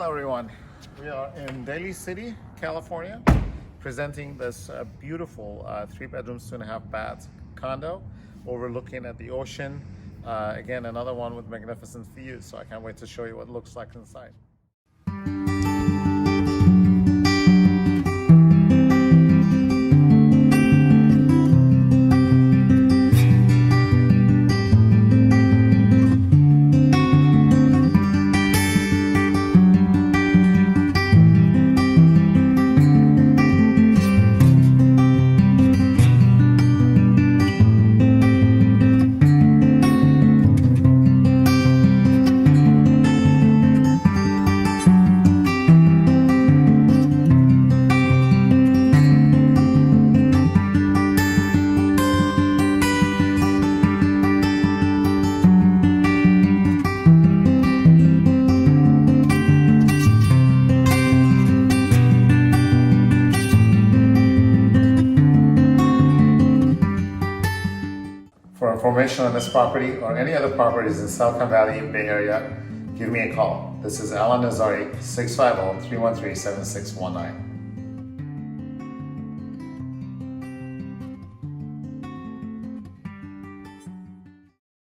Hello everyone, we are in Daly City, California, presenting this beautiful 3-bedrooms, 2.5 baths condo overlooking at the ocean. Again, another one with magnificent views, so I can't wait to show you what it looks like inside. For information on this property or any other properties in Silicon Valley Bay Area, give me a call. This is Nazari, 650-313-7619.